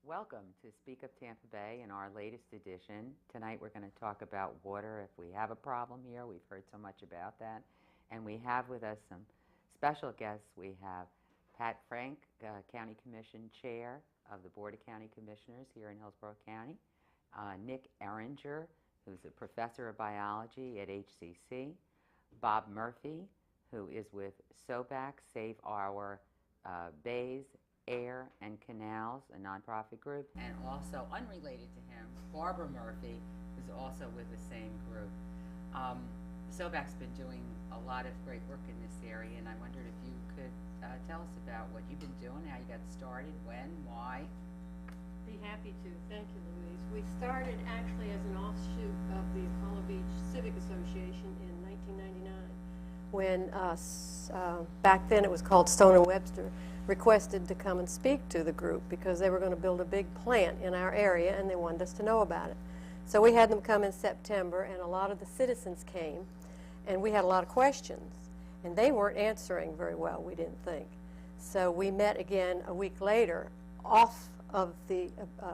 Welcome to Speak Up Tampa Bay in our latest edition. Tonight we're going to talk about water. If we have a problem here, we've heard so much about that. And we have with us some special guests. We have Pat Frank, County Commission Chair of the Board of County Commissioners here in Hillsborough County. Nick Erringer, who's a professor of biology at HCC. Bob Murphy, who is with SOBAC, Save Our Bays, Air and Canals, a nonprofit group, and also unrelated to him, Barbara Murphy, who's also with the same group. SOBAC's been doing a lot of great work in this area, and I wondered if you could tell us about what you've been doing, how you got started, when, why. Be happy to. Thank you, Louise. We started actually as an offshoot of the Apollo Beach Civic Association in 1999, when back then it was called Stone and Webster, requested to come and speak to the group because they were going to build a big plant in our area and they wanted us to know about it. So we had them come in September, and a lot of the citizens came, and we had a lot of questions, and they weren't answering very well, we didn't think. So we met again a week later off of the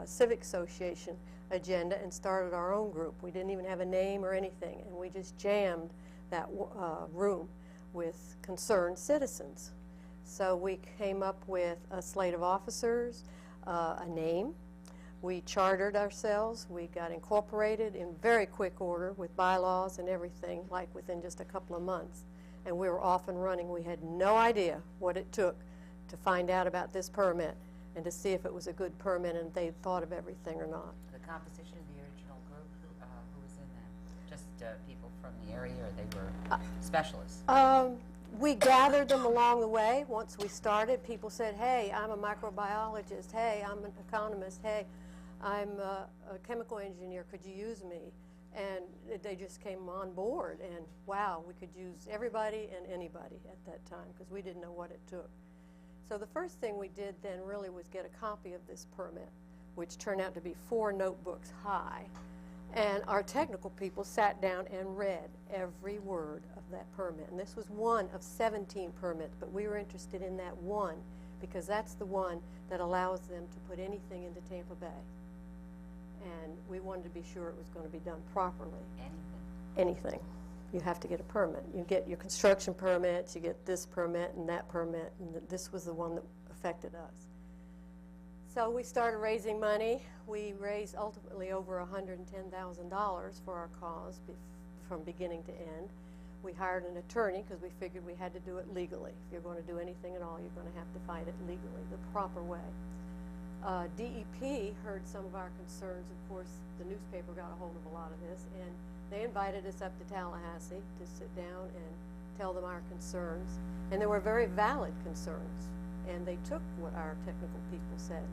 Civic Association agenda and started our own group. We didn't even have a name or anything, and we just jammed that room with concerned citizens. So we came up with a slate of officers, a name. We chartered ourselves. We got incorporated in very quick order with bylaws and everything, like within just a couple of months. And we were off and running. We had no idea what it took to find out about this permit and to see if it was a good permit and they thought of everything or not. The composition of the original group, who was in that? Just people from the area, or they were specialists? We gathered them along the way. Once we started, people said, hey, I'm a microbiologist. Hey, I'm an economist. Hey, I'm a chemical engineer. Could you use me? And they just came on board. And wow, we could use everybody and anybody at that time because we didn't know what it took. So the first thing we did then really was get a copy of this permit, which turned out to be 4 notebooks high. And our technical people sat down and read every word of that permit. And this was one of 17 permits, but we were interested in that one because that's the one that allows them to put anything into Tampa Bay. And we wanted to be sure it was going to be done properly. Anything. You have to get a permit. You get your construction permits, you get this permit and that permit, and this was the one that affected us. So we started raising money. We raised ultimately over $110,000 for our cause from beginning to end. We hired an attorney because we figured we had to do it legally. If you're going to do anything at all, you're going to have to fight it legally, the proper way. DEP heard some of our concerns. Of course, the newspaper got a hold of a lot of this, and they invited us up to Tallahassee to sit down and tell them our concerns. And there were very valid concerns. And they took what our technical people said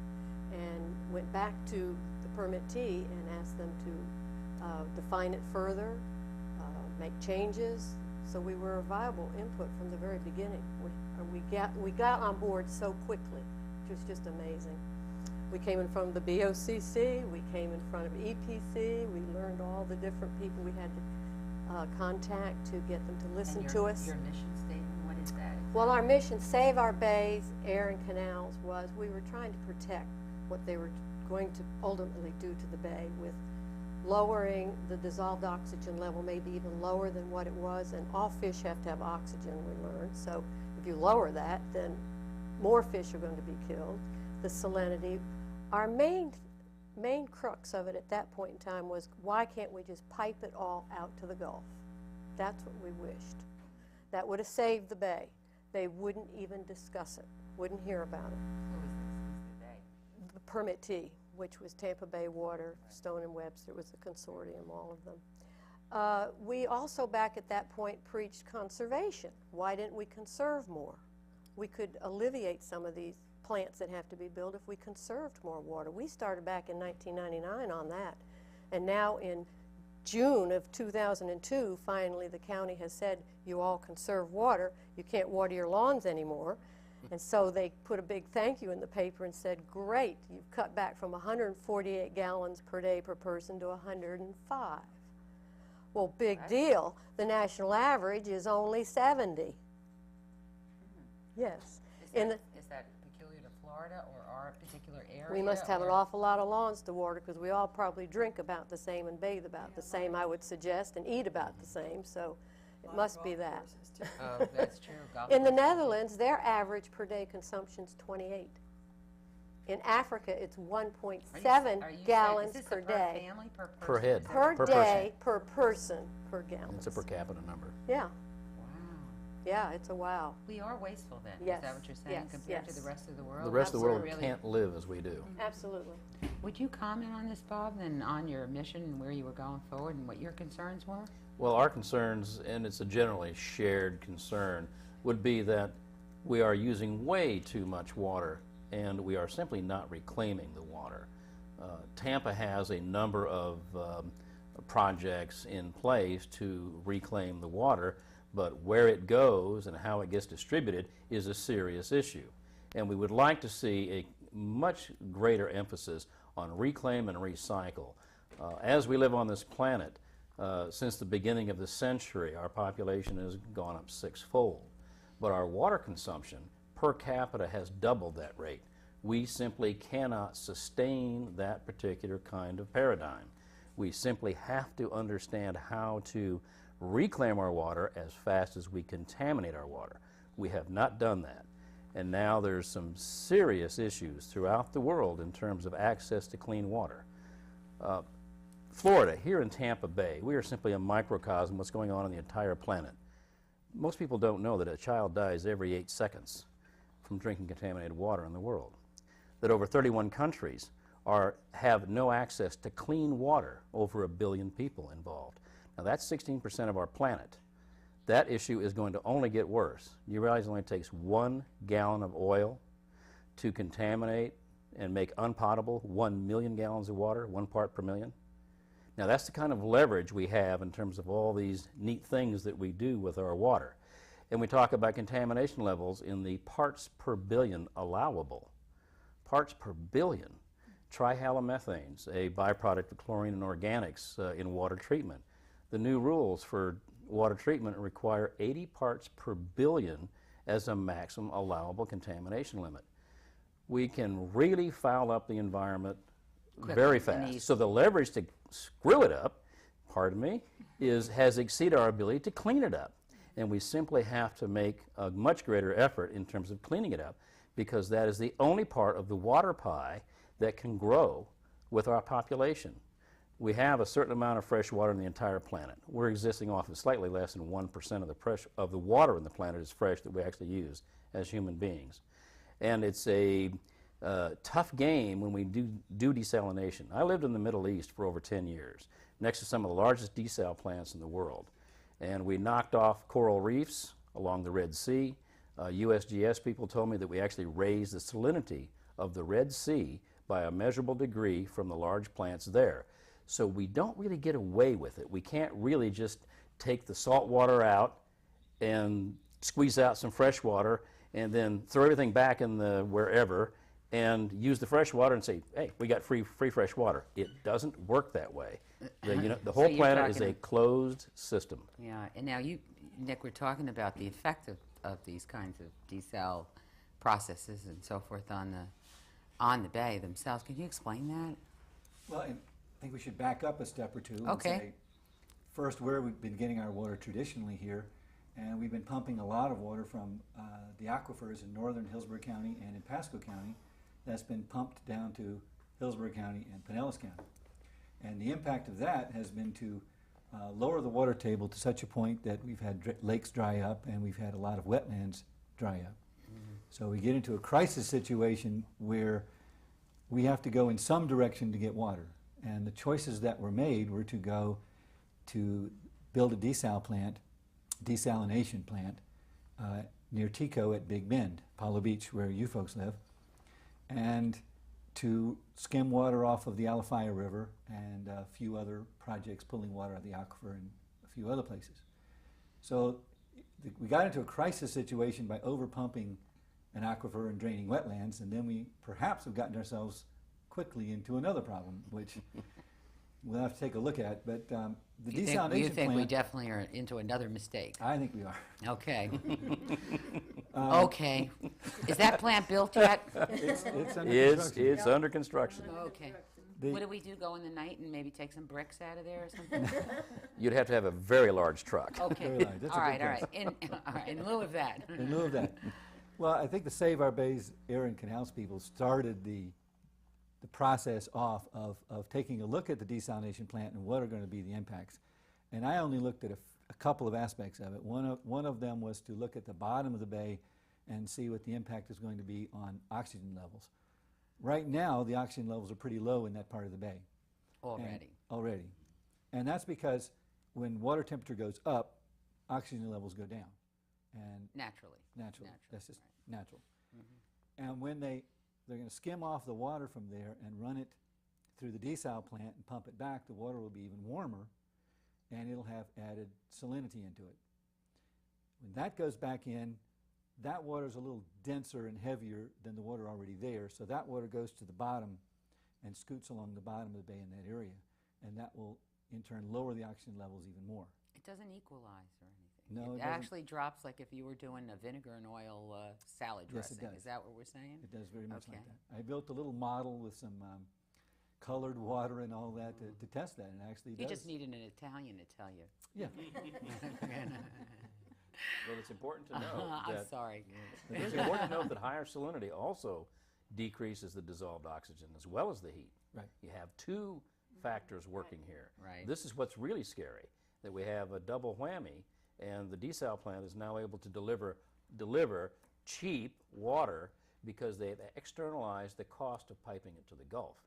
and went back to the permittee and asked them to define it further, make changes. So we were a viable input from the very beginning. We got on board so quickly, which was just amazing. We came in from the BOCC, we came in front of EPC, we learned all the different people we had to contact to get them to listen to us. Your mission statement, what is that? Well, our mission, Save Our Bays, Air and Canals, was we were trying to protect what they were going to ultimately do to the bay with lowering the dissolved oxygen level, maybe even lower than what it was, and all fish have to have oxygen, we learned. So if you lower that, then more fish are going to be killed. The salinity. Our main crux of it at that point in time was, why can't we just pipe it all out to the Gulf? That's what we wished. That would have saved the bay. They wouldn't even discuss it, wouldn't hear about it. Who was the bay? The permittee, which was Tampa Bay Water, Stone and Webster was the consortium, all of them. We also back at that point preached conservation. Why didn't we conserve more? We could alleviate some of these plants that have to be built if we conserved more water. We started back in 1999 on that. And now in June of 2002, finally the county has said, you all conserve water. You can't water your lawns anymore. And so they put a big thank you in the paper and said, great, you've cut back from 148 gallons per day per person to 105. Well, big deal. The national average is only 70. Yes. Is that peculiar to Florida or our particular area? We must have an awful lot of lawns to water because we all probably drink about the same and bathe about the same, I would suggest, and eat about the same, so it must be that. Oh, that's true. In the Netherlands, their average per day consumption is 28. In Africa, it's 1.7 gallons per day. Family, per person? Per head. Per day, per person, per gallon. It's a per capita number. Yeah. Wow. Yeah, it's a wow. We are wasteful then. Yes. Is that what you're saying Yes. compared Yes. to the rest of the world? The rest of the world Really? can't live as we do. Absolutely. Would you comment on this, Bob, and on your mission and where you were going forward and what your concerns were? Well, our concerns, and it's a generally shared concern, would be that we are using way too much water and we are simply not reclaiming the water. Tampa has a number of projects in place to reclaim the water, but where it goes and how it gets distributed is a serious issue. And we would like to see a much greater emphasis on reclaim and recycle. As we live on this planet, since the beginning of the century, our population has gone up sixfold, but our water consumption per capita has doubled that rate. We simply cannot sustain that particular kind of paradigm. We simply have to understand how to reclaim our water as fast as we contaminate our water. We have not done that. And now there's some serious issues throughout the world in terms of access to clean water. Florida, here in Tampa Bay, we are simply a microcosm of what's going on the entire planet. Most people don't know that a child dies every 8 seconds from drinking contaminated water in the world. That over 31 countries have no access to clean water, over 1 billion people involved. Now that's 16% of our planet. That issue is going to only get worse. You realize it only takes 1 gallon of oil to contaminate and make unpotable 1 million gallons of water, 1 part per million. Now that's the kind of leverage we have in terms of all these neat things that we do with our water. And we talk about contamination levels in the parts per billion allowable. Parts per billion. Trihalomethanes, a byproduct of chlorine and organics in water treatment. The new rules for water treatment require 80 parts per billion as a maximum allowable contamination limit. We can really foul up the environment very fast. So the leverage to screw it up, pardon me, has exceeded our ability to clean it up. And we simply have to make a much greater effort in terms of cleaning it up, because that is the only part of the water pie that can grow with our population. We have a certain amount of fresh water in the entire planet. We're existing off of slightly less than 1% of the water in the planet is fresh that we actually use as human beings. And it's a tough game when we do desalination. I lived in the Middle East for over 10 years, next to some of the largest desal plants in the world. And we knocked off coral reefs along the Red Sea. USGS people told me that we actually raised the salinity of the Red Sea by a measurable degree from the large plants there. So we don't really get away with it. We can't really just take the salt water out and squeeze out some fresh water and then throw everything back in the wherever and use the fresh water and say, hey, we got free fresh water. It doesn't work that way. The whole planet is a closed system. Yeah, and now Nick, we're talking about the effect of these kinds of desal processes and so forth on the bay themselves. Can you explain that? Well, I think we should back up a step or two and Okay. say, first, where we've been getting our water traditionally here, and we've been pumping a lot of water from the aquifers in northern Hillsborough County and in Pasco County that's been pumped down to Hillsborough County and Pinellas County. And the impact of that has been to lower the water table to such a point that we've had lakes dry up and we've had a lot of wetlands dry up. So we get into a crisis situation where we have to go in some direction to get water. And the choices that were made were to go to build a desalination plant near Tico at Big Bend, Apollo Beach, where you folks live. and to skim water off of the Alafaya River and a few other projects pulling water out of the aquifer and a few other places. So we got into a crisis situation by overpumping an aquifer and draining wetlands, and then we perhaps have gotten ourselves quickly into another problem, which we'll have to take a look at. But the desalination You think plant, we definitely are into another mistake? I think we are. Okay. Okay. Is that plant built yet? It's under It's, construction. it's under construction. Okay. The- What do we do, go in the night and maybe take some bricks out of there or something? You'd have to have a very large truck. Okay. Very large. That's a All right, good all right. All right. In lieu of that. In lieu of that. Well, I think the Save Our Bays Air and Canals people started the process off of taking a look at the desalination plant and what are going to be the impacts. And I only looked at a couple of aspects of it. One of them was to look at the bottom of the bay and see what the impact is going to be on oxygen levels. Right now, the oxygen levels are pretty low in that part of the bay. Already. And that's because when water temperature goes up, oxygen levels go down. And Naturally. That's just natural. And when they're going to skim off the water from there and run it through the desal plant and pump it back, the water will be even warmer, and it'll have added salinity into it. When that goes back in, that water is a little denser and heavier than the water already there, so that water goes to the bottom and scoots along the bottom of the bay in that area, and that will in turn lower the oxygen levels even more. It doesn't equalize or anything. No, it it doesn't. actually drops like if you were doing a vinegar and oil salad Yes, dressing. it does. Is that what we're saying? It does very much like Okay. that. I built a little model with some colored water and all that to test that, and it actually You does. just needed an Italian to tell you. Yeah. Well, it's important to know I'm that sorry. it's important to note that higher salinity also decreases the dissolved oxygen as well as the heat. Right. You have two factors working here. Right. This is what's really scary, that we have a double whammy, and the desal plant is now able to deliver cheap water because they've externalized the cost of piping it to the Gulf.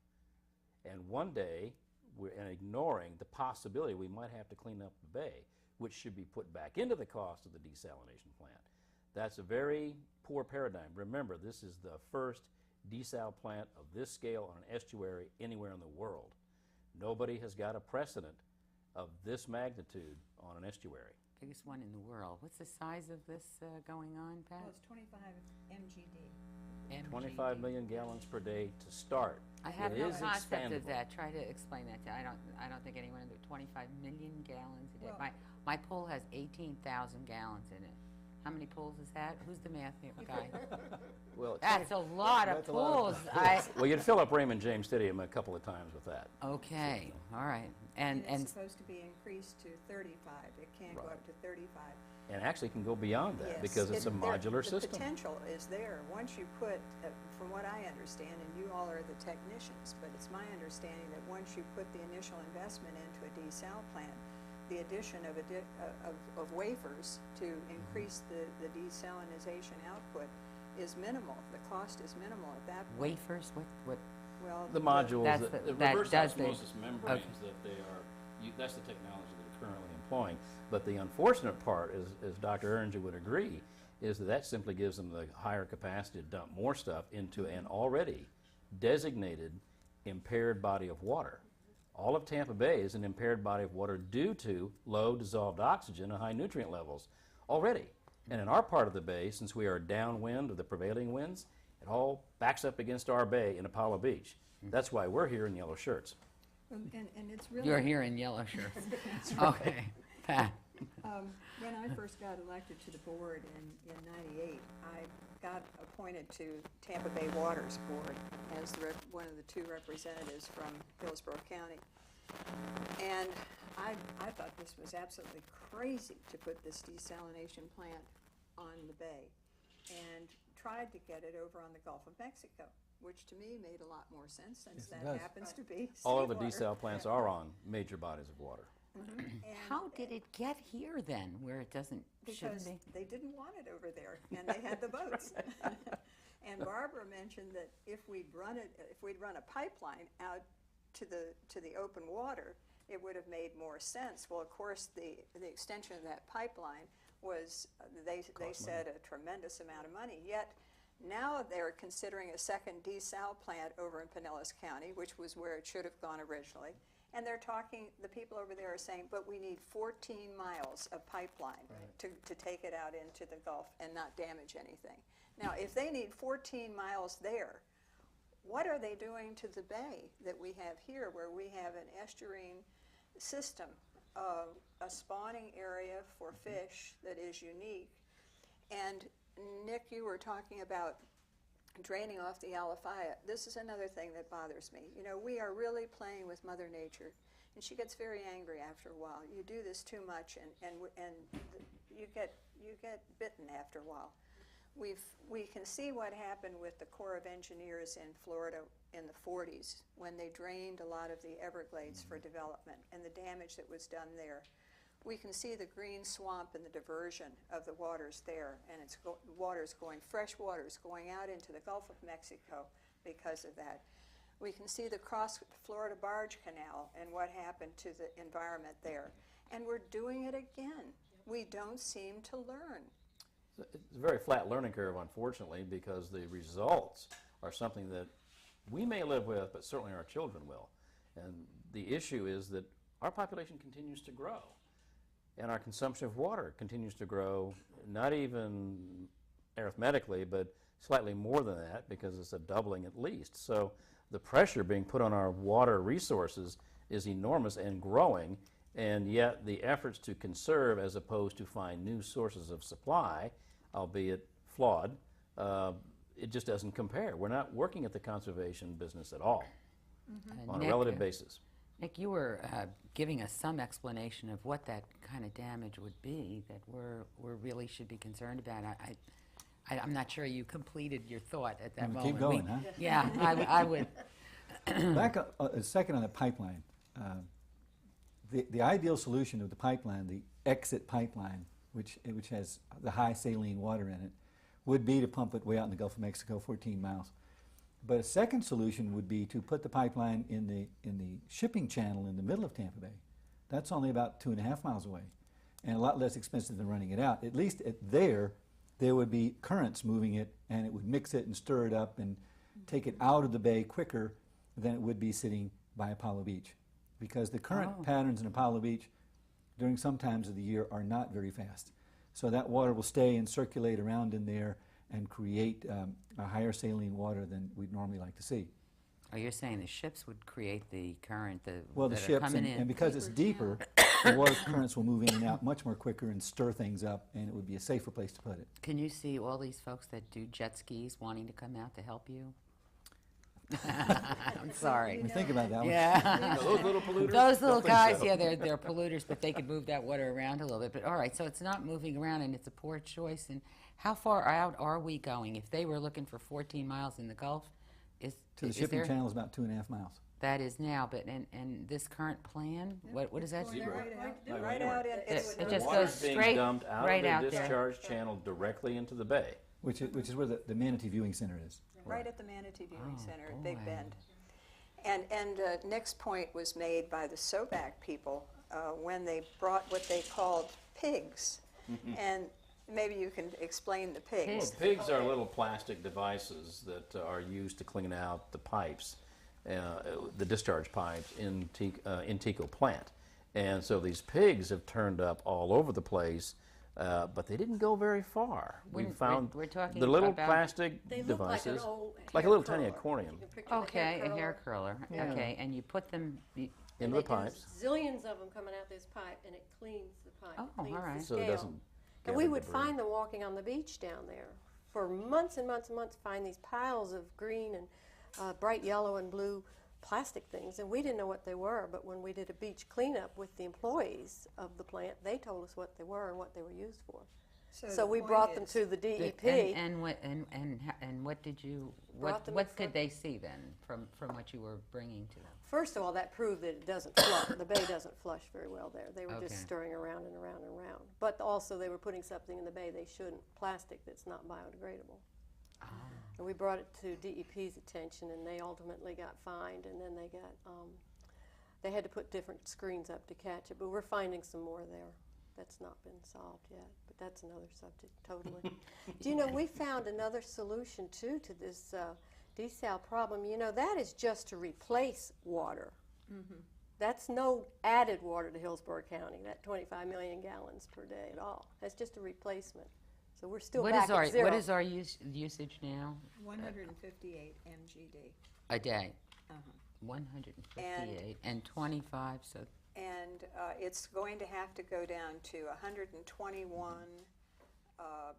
And one day, we're ignoring the possibility we might have to clean up the bay, which should be put back into the cost of the desalination plant. That's a very poor paradigm. Remember, this is the first desal plant of this scale on an estuary anywhere in the world. Nobody has got a precedent of this magnitude on an estuary. Biggest one in the world. What's the size of this going on, Pat? Well, it's 25 MGD. 25 million gallons per day to start. I have It no is concept of expandable. that. Try to explain that. I don't think anyone in the 25 million gallons a day. Well- My pool has 18,000 gallons in it. How many pools is that? Who's the math guy? Well, That's a lot of That's a lot pools. of well, you'd fill up Raymond James Stadium a couple of times with that. Okay, all right. And And it's supposed to be increased to 35. It can't go up to 35. And actually can go beyond that Yes, because it's a modular The system. potential is there. Once you put, from what I understand, and you all are the technicians, but it's my understanding that once you put the initial investment into a desal plant, the addition of wafers to increase the desalinization output is minimal. The cost is minimal at that point. wafers, what? Well, The modules, That's the that reverse does the- osmosis membranes that they are, that's the technology that are currently employing. But the unfortunate part, as Dr. Erringer would agree, is that simply gives them the higher capacity to dump more stuff into an already designated impaired body of water. All of Tampa Bay is an impaired body of water due to low dissolved oxygen and high nutrient levels already. And in our part of the bay, since we are downwind of the prevailing winds, it all backs up against our bay in Apollo Beach. That's why we're here in yellow shirts. and it's really... You're here in yellow shirts. Okay, Pat. When I first got elected to the board in '98, I got appointed to Tampa Bay Waters Board as one of the two representatives from Hillsborough County. And I thought this was absolutely crazy to put this desalination plant on the bay, and tried to get it over on the Gulf of Mexico, which to me made a lot more sense since Yes, it that does. happens to be All of the seawater. desal plants are on major bodies of water. And- How did it get here then, where it shouldn't Because be? they didn't want it over there, and they had the boats. And Barbara mentioned that if we'd run a pipeline out to the open water, it would have made more sense. Well, of course, the extension of that pipeline was, they said, a tremendous amount of money. Yet Now they're considering a second desal plant over in Pinellas County, which was where it should have gone originally. And they're talking, the people over there are saying, but we need 14 miles of pipeline to take it out into the Gulf and not damage anything. Now, if they need 14 miles there, what are they doing to the bay that we have here, where we have an estuarine system, a spawning area for fish that is unique? And Nick, you were talking about draining off the Alafaya. This is another thing that bothers me. You know, we are really playing with Mother Nature, and she gets very angry after a while. You do this too much, and you get bitten after a while. We can see what happened with the Corps of Engineers in Florida in the 40s when they drained a lot of the Everglades for development and the damage that was done there. We can see the green swamp and the diversion of the waters there, and it's fresh waters going out into the Gulf of Mexico because of that. We can see the cross Florida Barge Canal and what happened to the environment there. And we're doing it again. We don't seem to learn. It's a very flat learning curve, unfortunately, because the results are something that we may live with, but certainly our children will. And the issue is that our population continues to grow, and our consumption of water continues to grow, not even arithmetically, but slightly more than that, because it's a doubling at least. So the pressure being put on our water resources is enormous and growing, and yet the efforts to conserve as opposed to find new sources of supply, albeit flawed, it just doesn't compare. We're not working at the conservation business at all on a relative basis. Nick, you were giving us some explanation of what that kind of damage would be that we really should be concerned about. I'm not sure you completed your thought at that moment. Keep going, huh? Yeah, I would. Back a second on the pipeline. The ideal solution of the pipeline, the exit pipeline, which has the high saline water in it, would be to pump it way out in the Gulf of Mexico, 14 miles. But a second solution would be to put the pipeline in the shipping channel in the middle of Tampa Bay. That's only about 2.5 miles away, and a lot less expensive than running it out. At least there would be currents moving it, and it would mix it and stir it up and take it out of the bay quicker than it would be sitting by Apollo Beach, because the current patterns in Apollo Beach during some times of the year are not very fast. So that water will stay and circulate around in there and create a higher saline water than we'd normally like to see. Oh, you're saying the ships would create the current that Well, the are ships, coming in. and because it's deeper, the water currents will move in and out much more quicker and stir things up, and it would be a safer place to put it. Can you see all these folks that do jet skis wanting to come out to help you? I'm sorry. We think about that one. Yeah. Those little polluters? Those little Don't think guys, so. yeah, they're polluters, but they could move that water around a little bit. But all right, so it's not moving around, and it's a poor choice. And how far out are we going? If they were looking for 14 miles in the Gulf, To the shipping channel is about 2.5 miles. That is now, but and this current plan, what is that? Right out in It just Water's goes being straight dumped out right of out the there. discharge channel directly into the bay. Which is where the Manatee Viewing Center is. right at the Manatee Viewing Oh, Center at Big boy. Bend. And Nick's point was made by the SOBAC people when they brought what they called pigs. And maybe you can explain the pigs. Well, pigs are little plastic devices that are used to clean out the pipes, the discharge pipes in Tico plant. And so these pigs have turned up all over the place, but they didn't go very far. We found we're talking the little about- plastic They look like an devices, old like a hair little tiny curler. accordion. You can picture the Okay, a hair curler. curler. Yeah. Okay, and you put them. And into they the pipes. do zillions of them coming out this pipe, and it cleans the pipe. Oh, cleans all right. the So it scale. doesn't And we gather would debris. find them walking on the beach down there for months and months and months, find these piles of green and bright yellow and blue plastic things, and we didn't know what they were, but when we did a beach cleanup with the employees of the plant, they told us what they were and what they were used for. So the we point brought them is- to the DEP. And what did you Brought them in what could front- they see then from what you were bringing to them? First of all, that proved that it doesn't flush. The bay doesn't flush very well there. They were Okay. just stirring around and around and around. But also they were putting something in the bay they shouldn't, plastic that's not biodegradable. And we brought it to DEP's attention, and they ultimately got fined, and then they had to put different screens up to catch it. But we're finding some more there. That's not been solved yet, but that's another subject totally. Do you know, we found another solution, too, to this desal problem. You know, that is just to replace water. That's no added water to Hillsborough County, that 25 million gallons per day at all. That's just a replacement. So we're still back at zero. What is our usage now? 158 MGD. A day. 158 and 25, so And it's going to have to go down to 121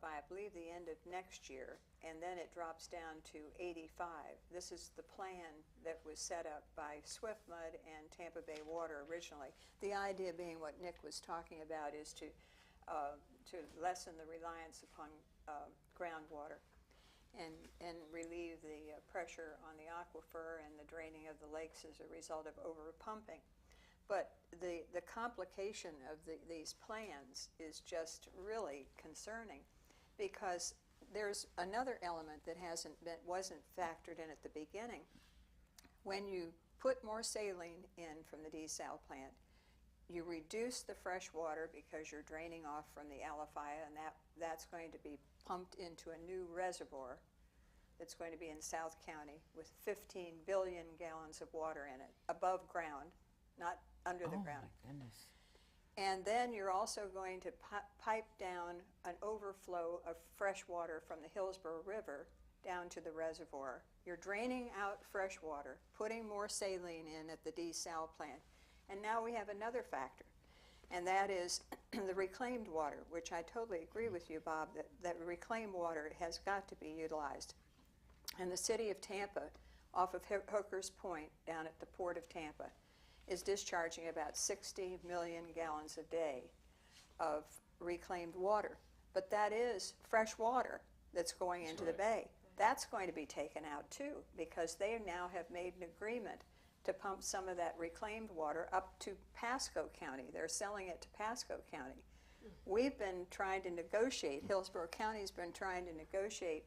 by, I believe, the end of next year, and then it drops down to 85. This is the plan that was set up by SwiftMud and Tampa Bay Water originally. The idea being what Nick was talking about is to lessen the reliance upon groundwater and relieve the pressure on the aquifer and the draining of the lakes as a result of over-pumping. But the complication of these plans is just really concerning, because there's another element that wasn't factored in at the beginning. When you put more saline in from the desal plant, you reduce the fresh water because you're draining off from the alafia, and that's going to be pumped into a new reservoir that's going to be in South County with 15 billion gallons of water in it, above ground, not under the ground. My goodness. And then you're also going to pipe down an overflow of fresh water from the Hillsborough River down to the reservoir. You're draining out fresh water, putting more saline in at the desal plant. And now we have another factor, and that is the reclaimed water, which I totally agree with you, Bob, that reclaimed water has got to be utilized. And the city of Tampa, off of Hooker's Point, down at the port of Tampa, is discharging about 60 million gallons a day of reclaimed water. But that is fresh water that's going into the bay. That's going to be taken out too, because they now have made an agreement to pump some of that reclaimed water up to Pasco County. They're selling it to Pasco County. We've been trying to negotiate, Hillsborough County's been trying to negotiate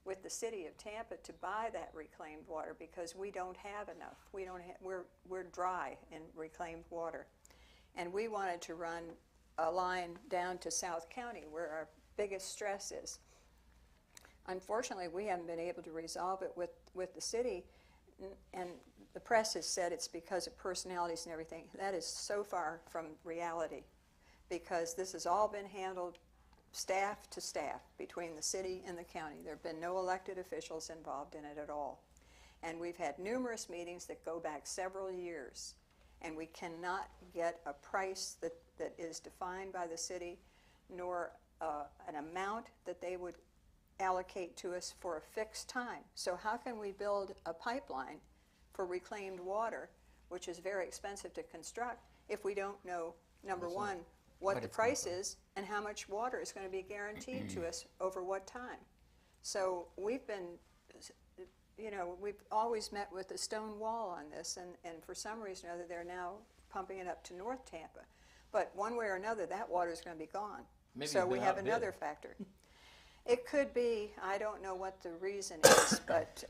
with the city of Tampa to buy that reclaimed water, because we don't have enough. We're dry in reclaimed water. And we wanted to run a line down to South County where our biggest stress is. Unfortunately, we haven't been able to resolve it with the city, and the press has said it's because of personalities and everything. That is so far from reality, because this has all been handled staff to staff between the city and the county. There have been no elected officials involved in it at all. And we've had numerous meetings that go back several years, and we cannot get a price that is defined by the city, nor an amount that they would allocate to us for a fixed time. So how can we build a pipeline for reclaimed water, which is very expensive to construct, if we don't know, number one, what the price is and how much water is going to be guaranteed to us over what time? So we've been, we've always met with a stone wall on this, and for some reason or other they're now pumping it up to North Tampa. But one way or another, that water is going to be gone. Maybe so we have another factor. It could be, I don't know what the reason is, but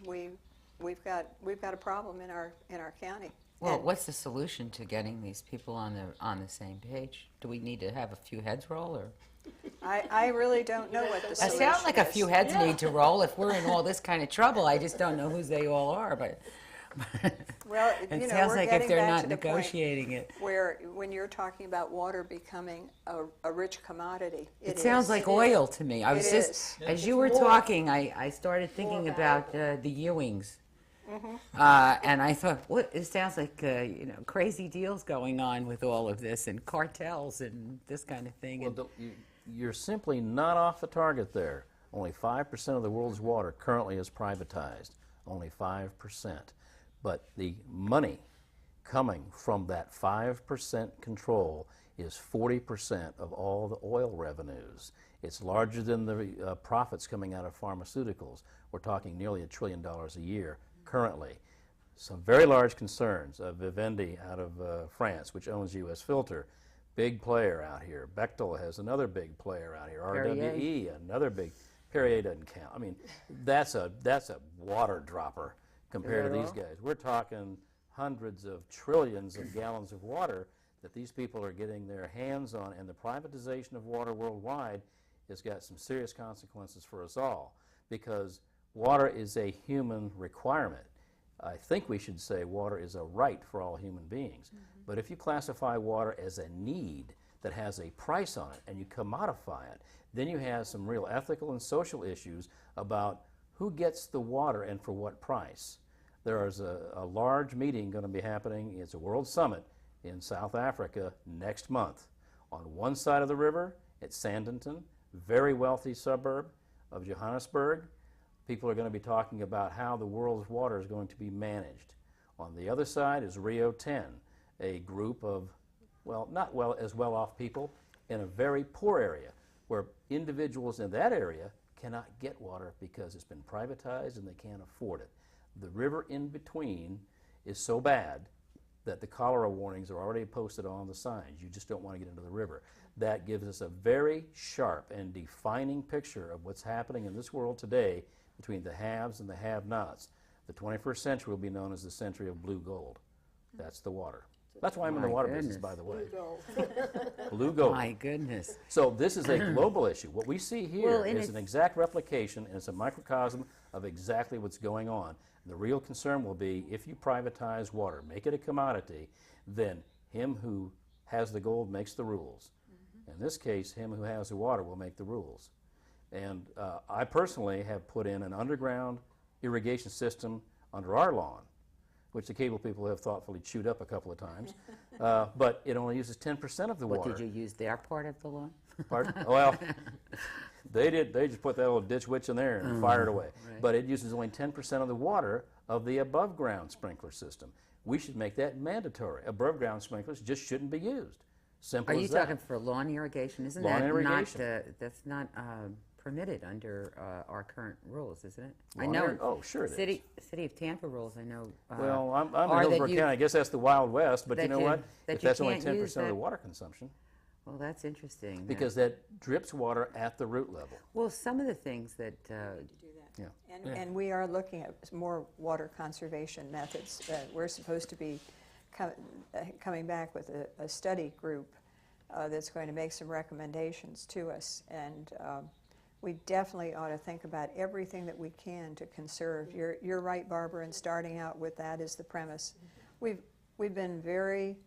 we've got a problem in our county. Well, what's the solution to getting these people on the same page? Do we need to have a few heads roll, or? I really don't know what the It solution sounds like a is. few heads need to roll. If we're in all this kind of trouble, I just don't know who they all are. But well, it sounds we're like getting if they're back not to the point negotiating it. where when you're talking about water becoming a rich commodity, It sounds like oil to me. I was It just, is. as you were talking, I started thinking about the Ewings. And I thought, it sounds like crazy deals going on with all of this, and cartels and this kind of thing. Well, you're simply not off the target there. Only 5% of the world's water currently is privatized. Only 5%. But the money coming from that 5% control is 40% of all the oil revenues. It's larger than the profits coming out of pharmaceuticals. We're talking nearly $1 trillion a year currently. Some very large concerns of Vivendi out of France, which owns U.S. Filter, big player out here. Bechtel has another big player out here. RWE, another big. Perrier doesn't count. I mean, that's a water dropper compared to these guys. We're talking hundreds of trillions of gallons of water that these people are getting their hands on, and the privatization of water worldwide has got some serious consequences for us all, because water is a human requirement. I think we should say water is a right for all human beings. But if you classify water as a need that has a price on it and you commodify it, then you have some real ethical and social issues about who gets the water and for what price. There is a large meeting going to be happening. It's a World Summit in South Africa next month. On one side of the river, it's Sandton, very wealthy suburb of Johannesburg. People are going to be talking about how the world's water is going to be managed. On the other side is Rio 10, a group of, well, not as well-off people in a very poor area where individuals in that area cannot get water because it's been privatized and they can't afford it. The river in between is so bad that the cholera warnings are already posted on the signs. You just don't want to get into the river. That gives us a very sharp and defining picture of what's happening in this world today between the haves and the have-nots. The 21st century will be known as the century of blue gold. That's the water. That's why I'm in the water business, by the way. Blue gold. My goodness. So this is a global issue. What we see here is an exact replication, and it's a microcosm of exactly what's going on. The real concern will be if you privatize water, make it a commodity, then him who has the gold makes the rules. In this case, him who has the water will make the rules. And I personally have put in an underground irrigation system under our lawn, which the cable people have thoughtfully chewed up a couple of times. But it only uses 10% of the water. What, did you use their part of the lawn? Pardon? Well, they did. They just put that little ditch witch in there and fired away. Right. But it uses only 10% of the water of the above-ground sprinkler system. We should make that mandatory. Above-ground sprinklers just shouldn't be used. Simple Are as you that. talking for lawn irrigation? Isn't Lawn that irrigation. not, that's not permitted under our current rules, isn't it? Lawn oh, sure it is. City of Tampa rules, I know. Well, I'm are in that Hillsborough you- County. I guess that's the Wild West, but you that know you- what? that If you that's only can't 10% use of the that- water consumption, Well, that's interesting. because that drips water at the root level. Well, some of the things that, to do that. Yeah. And we are looking at more water conservation methods. We're supposed to be coming back with a study group that's going to make some recommendations to us. And we definitely ought to think about everything that we can to conserve. You're right, Barbara, in starting out with that as the premise. We've been very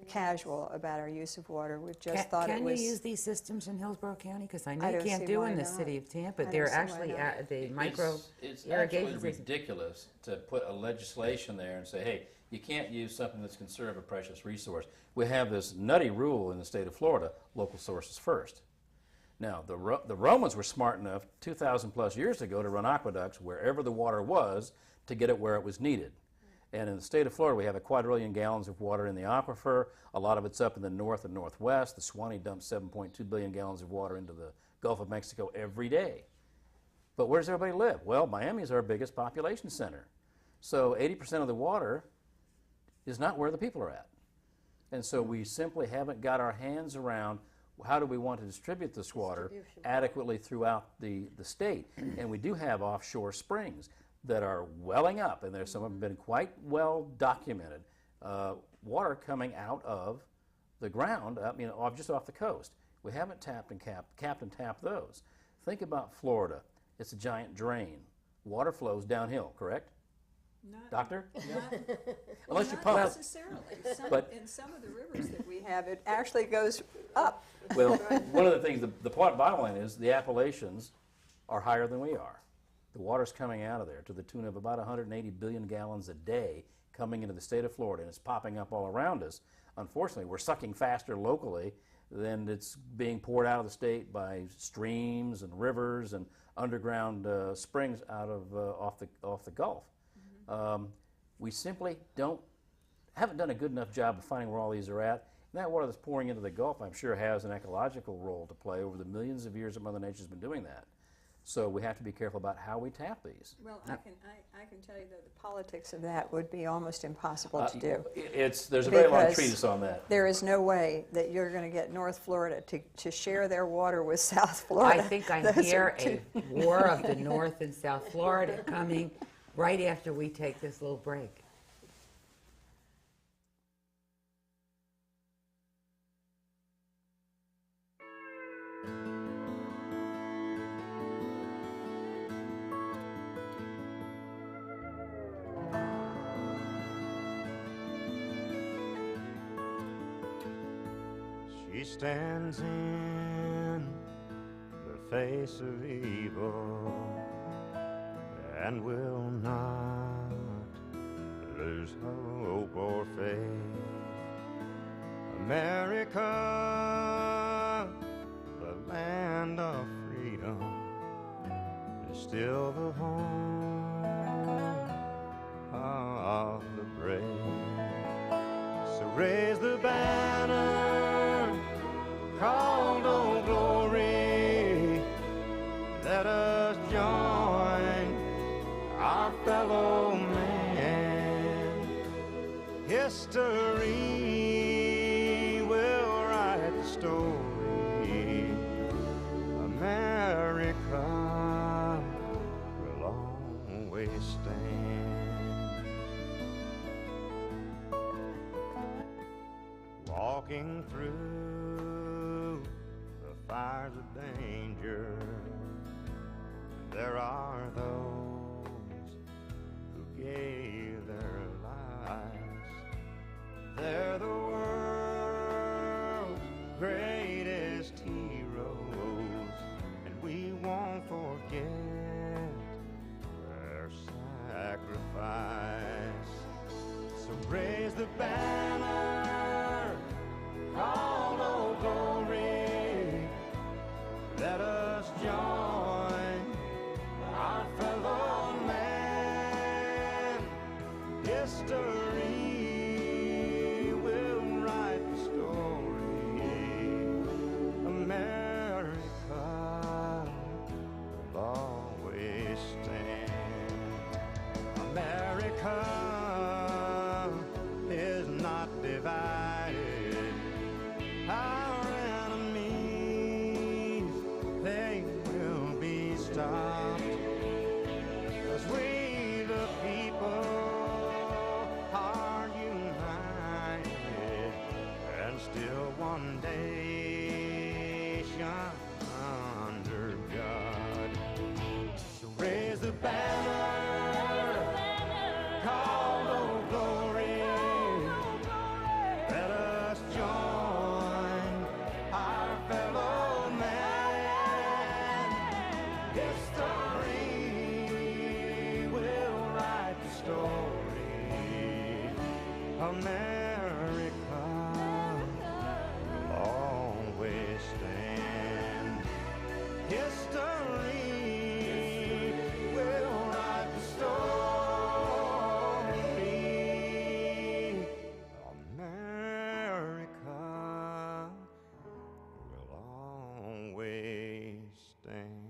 casual about our use of water. We've just thought it was... Can you use these systems in Hillsborough County? Because I know I you don't can't see do why in the not. city of Tampa. I don't They're see why actually not. the micro It's irrigation actually system. ridiculous to put a legislation there and say, hey, you can't use something that's considered a precious resource. We have this nutty rule in the state of Florida, local sources first. Now, the Romans were smart enough 2,000 plus years ago to run aqueducts wherever the water was to get it where it was needed. And in the state of Florida, we have 250,000,000 gallons of water in the aquifer. A lot of it's up in the north and northwest. The Swanee dumps 7.2 billion gallons of water into the Gulf of Mexico every day. But where does everybody live? Well, Miami is our biggest population center. So 80% of the water is not where the people are at. And so we simply haven't got our hands around how do we want to distribute this water adequately throughout the state. And we do have offshore springs that are welling up, and there's some of them been quite well documented. Water coming out of the ground, just off the coast. We haven't capped and tapped those. Think about Florida. It's a giant drain. Water flows downhill, correct? Doctor? Unless you pump Not it. necessarily. But- In some of the rivers that we have, it actually goes up. Well, one of the things, the bottom line is the Appalachians are higher than we are. The water's coming out of there to the tune of about 180 billion gallons a day coming into the state of Florida, and it's popping up all around us. Unfortunately, we're sucking faster locally than it's being poured out of the state by streams and rivers and underground springs out of off the Gulf. We simply haven't done a good enough job of finding where all these are at. And that water that's pouring into the Gulf, I'm sure, has an ecological role to play over the millions of years that Mother Nature's been doing that. So we have to be careful about how we tap these. Well, I can tell you that the politics of that would be almost impossible to do. There's a very long Because treatise on that. There is no way that you're going to get North Florida to share their water with South Florida. I think I Those hear are two- a war of the North and South Florida coming right after we take this little break. She stands in the face of evil and will not lose hope or faith. America, the land of freedom, is still the home of the brave. So raise the banner called Old Glory. Let us join our fellow man. History will write the story. America will always stand. Walking through the fires of danger, there are those who gave their lives. They're the world's greatest heroes, and we won't forget their sacrifice. So raise the banner called Old Glory. Let us join our fellow man. History will write the story. America will always stand. America is not divided. Our enemies, they will be stopped. 'Cause we the people are united, and still one nation under God. So raise the banner called Old Glory. Let us join our fellow man. History will write the story. America will always stand. History will write the story. America will always stand.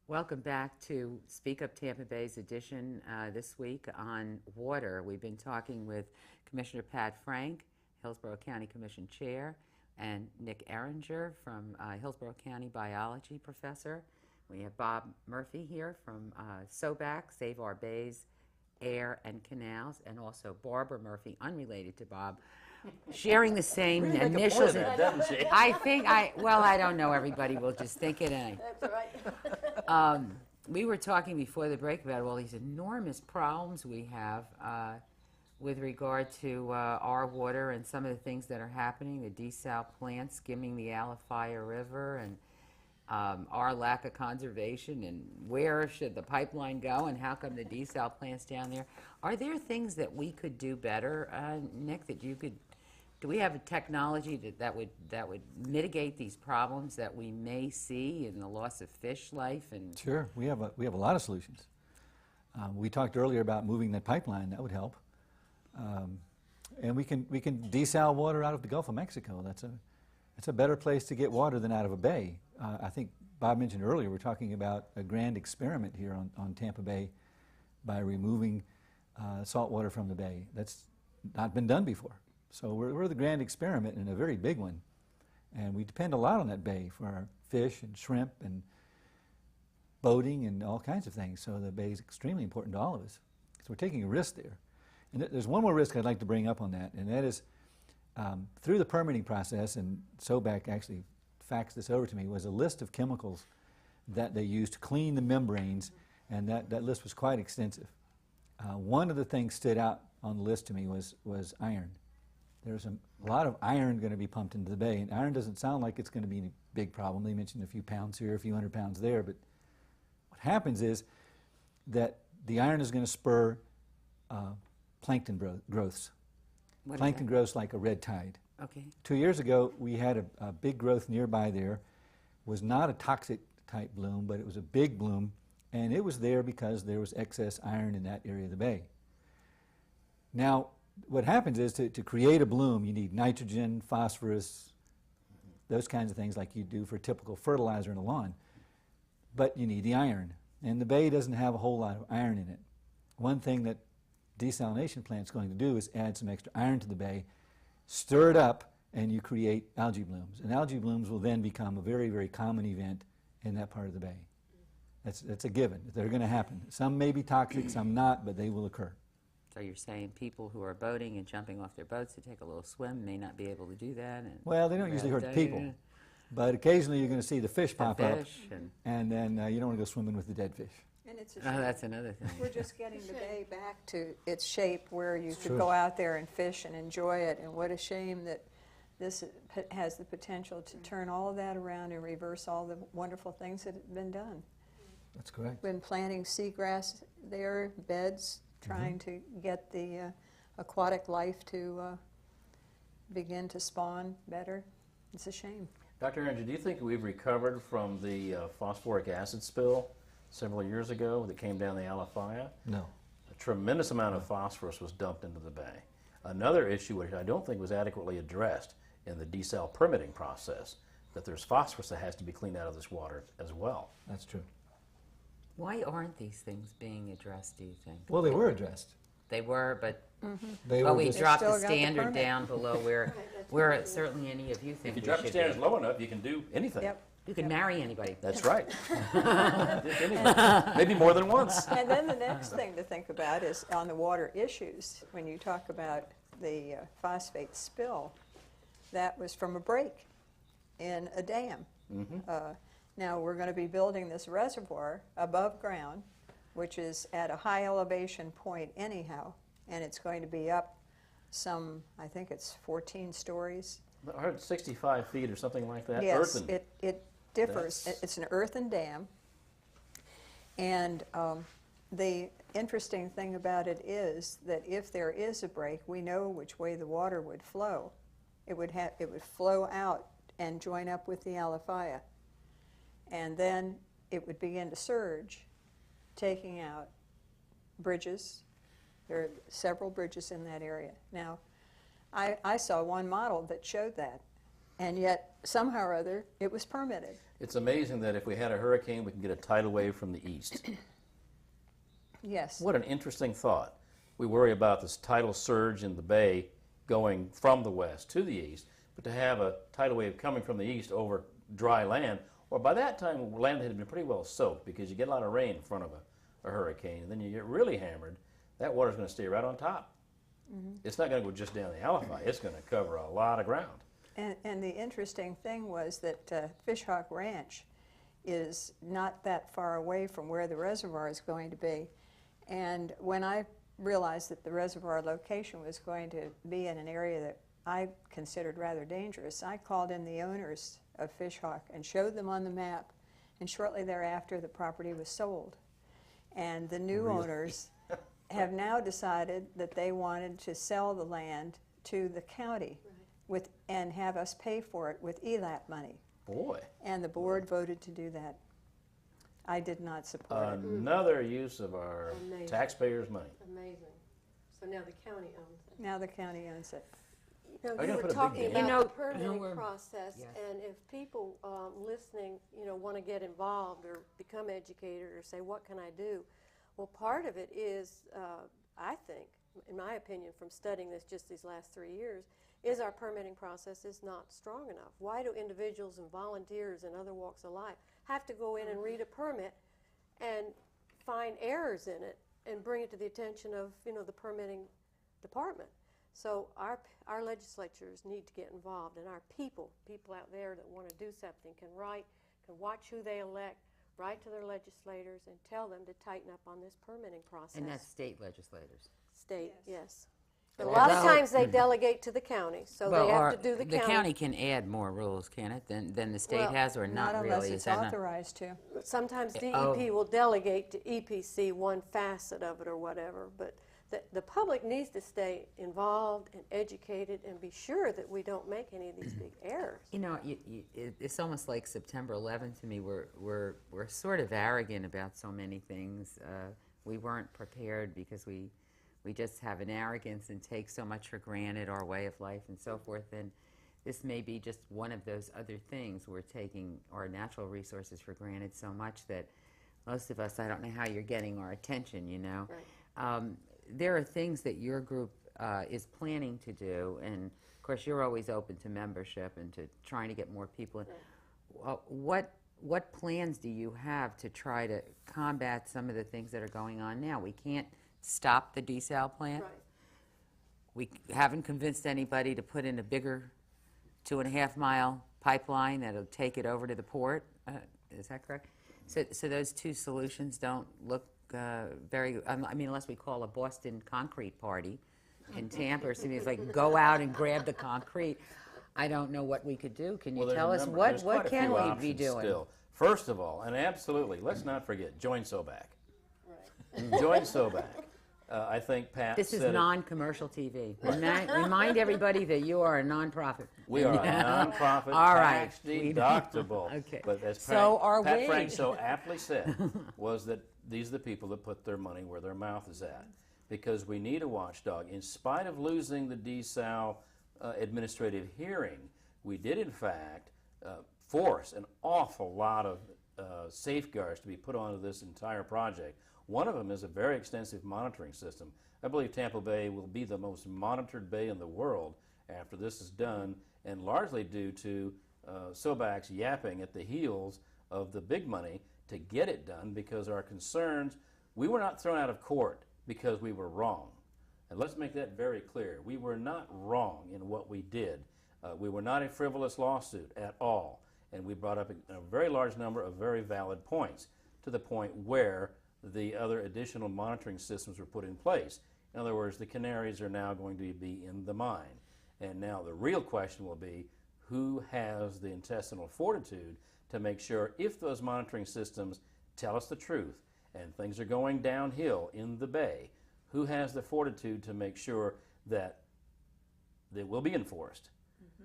Welcome back to Speak Up Tampa Bay's edition this week on water. We've been talking with Commissioner Pat Frank, Hillsborough County Commission Chair, and Nick Erringer from Hillsborough County Biology Professor. We have Bob Murphy here from SOBAC, Save Our Bays, Air and Canals, and also Barbara Murphy, unrelated to Bob, sharing the same initials. Well, I don't know, everybody will just think it. And That's right. we were talking before the break about all these enormous problems we have with regard to our water and some of the things that are happening, the desal plants skimming the Alafaya River, and our lack of conservation, and where should the pipeline go, and how come the desal plant's down there. Are there things that we could do better, Nick, that you could, do we have a technology that would mitigate these problems that we may see in the loss of fish life? And Sure, we have a lot of solutions. We talked earlier about moving that pipeline. That would help. And we can desal water out of the Gulf of Mexico. That's a better place to get water than out of a bay. I think Bob mentioned earlier we're talking about a grand experiment here on Tampa Bay by removing salt water from the bay. That's not been done before. So we're the grand experiment and a very big one. And we depend a lot on that bay for our fish and shrimp and boating and all kinds of things. So the bay is extremely important to all of us. So we're taking a risk there. And there's one more risk I'd like to bring up on that, and that is through the permitting process, and SOBAC actually faxed this over to me, was a list of chemicals that they used to clean the membranes, and that list was quite extensive. One of the things stood out on the list to me was iron. There's a lot of iron going to be pumped into the bay, and iron doesn't sound like it's going to be a big problem. They mentioned a few pounds here, a few 100 pounds there, but what happens is that the iron is going to spur plankton growths. Plankton grows like a red tide. Okay. 2 years ago, we had a big growth nearby there. Was not a toxic type bloom, but it was a big bloom, and it was there because there was excess iron in that area of the bay. Now, what happens is to create a bloom, you need nitrogen, phosphorus, those kinds of things like you do for a typical fertilizer in a lawn. But you need the iron, and the bay doesn't have a whole lot of iron in it. One thing that desalination plant's going to do is add some extra iron to the bay, stir it up, and you create algae blooms. And algae blooms will then become a very, very common event in that part of the bay. That's a given. They're going to happen. Some may be toxic, some not, but they will occur. So you're saying people who are boating and jumping off their boats to take a little swim may not be able to do that? And Well, they don't usually hurt the people, but occasionally you're going to see the fish pop up, and and then you don't want to go swimming with the dead fish. And it's a oh, shame. that's another thing. We're just getting the bay back to its shape where you could True. go out there and fish and enjoy it. And what a shame that this has the potential to turn all of that around and reverse all the wonderful things that have been done. That's correct. Been planting seagrass there, beds, trying to get the aquatic life to begin to spawn better. It's a shame. Dr. Andrew, do you think we've recovered from the phosphoric acid spill several years ago that came down the Alafaya? No. A tremendous amount of phosphorus was dumped into the bay. Another issue which I don't think was adequately addressed in the desal permitting process, that there's phosphorus that has to be cleaned out of this water as well. That's true. Why aren't these things being addressed, do you think? Well, they were addressed. They were, but They well, were we just- dropped still the got the standard permit. down below where certainly any of you think If you we drop your should standards be. low enough, you can do anything. Yep. You can marry anybody. That's right. Anything. Maybe more than once. And then the next thing to think about is on the water issues, when you talk about the phosphate spill, that was from a break in a dam. Now we're going to be building this reservoir above ground, which is at a high elevation point anyhow, and it's going to be up some, I think it's 14 stories. I heard 65 feet or something like that. Yes, Earthen. it differs. That's- It's an earthen dam, and the interesting thing about it is that if there is a break, we know which way the water would flow. It would flow out and join up with the Alafaya, and then it would begin to surge, taking out bridges. There are several bridges in that area. Now, I saw one model that showed that, and yet somehow or other it was permitted. It's amazing that if we had a hurricane, we can get a tidal wave from the east. Yes. What an interesting thought. We worry about this tidal surge in the bay going from the west to the east, but to have a tidal wave coming from the east over dry land, or by that time land had been pretty well soaked because you get a lot of rain in front of a hurricane, and then you get really hammered, that water's going to stay right on top. It's not going to go just down the Alafaya, it's going to cover a lot of ground. And the interesting thing was that Fishhawk Ranch is not that far away from where the reservoir is going to be. And when I realized that the reservoir location was going to be in an area that I considered rather dangerous, I called in the owners of Fishhawk and showed them on the map. And shortly thereafter, the property was sold. And the new owners have now decided that they wanted to sell the land to the county and have us pay for it with ELAP money. Boy. And the board voted to do that. I did not support it. Another use of our Amazing. taxpayers' money. Amazing. So now the county owns it. Now the county owns it. You know, I you gotta were put a big talking name. about You know, the permitting we're- process, yes. and if people listening, you know, want to get involved or become educated or say, what can I do? Well, part of it is I think, in my opinion, from studying this just these last 3 years, is our permitting process is not strong enough. Why do individuals and volunteers and other walks of life have to go in and read a permit and find errors in it and bring it to the attention of, the permitting department? So our legislatures need to get involved, and our people out there that want to do something can watch who they elect, write to their legislators and tell them to tighten up on this permitting process. And that's state legislators. State, yes. But A lot of although- times they delegate to the county, so they have to do the county. The county can add more rules, can it, than the state Well, has, or not really? unless Is it's that not- authorized to. Sometimes DEP Oh. will delegate to EPC one facet of it or whatever, but the public needs to stay involved and educated and be sure that we don't make any of these big errors. It's almost like September 11th to me. We're sort of arrogant about so many things. We weren't prepared because we just have an arrogance and take so much for granted, our way of life and so forth. And this may be just one of those other things. We're taking our natural resources for granted so much that most of us, I don't know how you're getting our attention, Right. There are things that your group is planning to do, and of course you're always open to membership and to trying to get more people in. What plans do you have to try to combat some of the things that are going on now? We can't stop the desal plant. Right. We haven't convinced anybody to put in a bigger 2.5-mile pipeline that'll take it over to the port. Is that correct? So those two solutions don't look very, unless we call a Boston concrete party in Tampa or something. It's like, go out and grab the concrete. I don't know what we could do. Can you Well, tell us there's what quite a can few we be options doing? Still. First of all, and absolutely, let's not forget, join SOBAC. Right. Join SOBAC. I think Pat This is said it. non-commercial TV. Remind everybody that you are a nonprofit. We are a nonprofit, All right. tax deductible. Okay. But as So are Pat we. Frank so aptly said, was that these are the people that put their money where their mouth is at. Because we need a watchdog. In spite of losing the DSAL administrative hearing, we did in fact force an awful lot of safeguards to be put onto this entire project. One of them is a very extensive monitoring system. I believe Tampa Bay will be the most monitored bay in the world after this is done, and largely due to SOBAC's yapping at the heels of the big money to get it done, because our concerns, we were not thrown out of court because we were wrong. And let's make that very clear. We were not wrong in what we did. We were not a frivolous lawsuit at all. And we brought up a very large number of very valid points, to the point where the other additional monitoring systems were put in place. In other words, the canaries are now going to be in the mine. And now the real question will be, who has the intestinal fortitude to make sure, if those monitoring systems tell us the truth and things are going downhill in the bay, who has the fortitude to make sure that they will be enforced,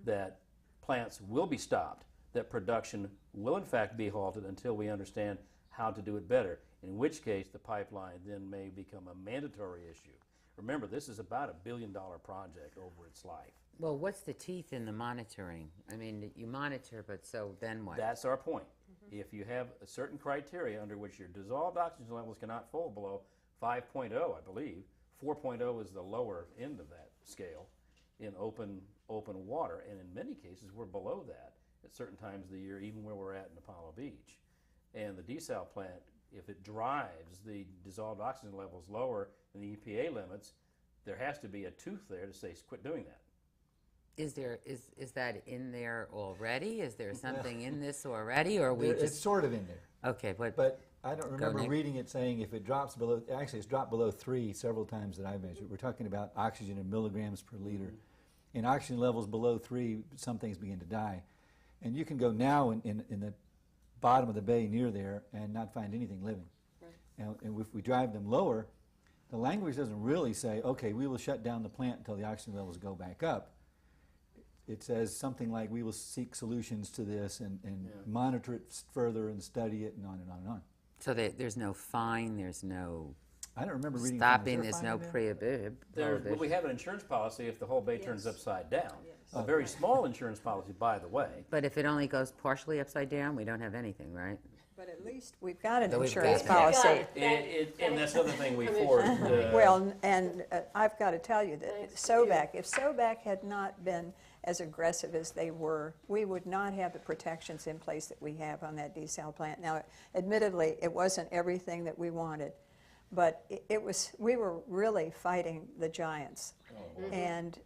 that plants will be stopped, that production will in fact be halted until we understand how to do it better, in which case the pipeline then may become a mandatory issue. Remember, this is about $1 billion project over its life. Well, what's the teeth in the monitoring? I mean, you monitor, but so then what? That's our point. If you have a certain criteria under which your dissolved oxygen levels cannot fall below 5.0, I believe, 4.0 is the lower end of that scale in open water, and in many cases we're below that at certain times of the year, even where we're at in Apollo Beach. And the desal plant, if it drives the dissolved oxygen levels lower than the EPA limits, there has to be a tooth there to say, quit doing that. Is that in there already? Is there something in this already, or we It's just sort of in there. okay? But I don't remember Nick. reading it saying if it drops below, actually it's dropped below 3 several times that I've measured. We're talking about oxygen in milligrams per liter. In oxygen levels below 3, some things begin to die. And you can go now in the bottom of the bay near there and not find anything living. Right. And if we drive them lower, the language doesn't really say, okay, we will shut down the plant until the oxygen levels go back up. It says something like, we will seek solutions to this and monitor it further and study it, and on and on and on. So there's no fine, there's no I don't remember reading. stopping, there's no prohibition. But we have an insurance policy if the whole bay turns upside down. A very small insurance policy, by the way. But if it only goes partially upside down, we don't have anything, right? But at least we've got an We've insurance got policy. And that's another thing we forward. Well, and I've got to tell you that Thanks to you. SOBAC, if SOBAC had not been as aggressive as they were, we would not have the protections in place that we have on that desal plant. Now, admittedly, it wasn't everything that we wanted, but we were really fighting the giants. And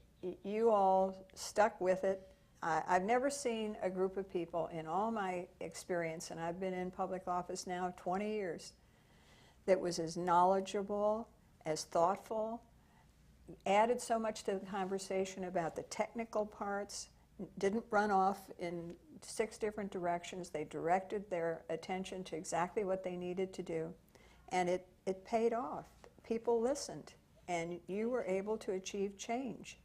you all stuck with it. I've never seen a group of people in all my experience, and I've been in public office now 20 years, that was as knowledgeable, as thoughtful, added so much to the conversation about the technical parts, didn't run off in 6 different directions. They directed their attention to exactly what they needed to do, and it paid off. People listened, and you were able to achieve change.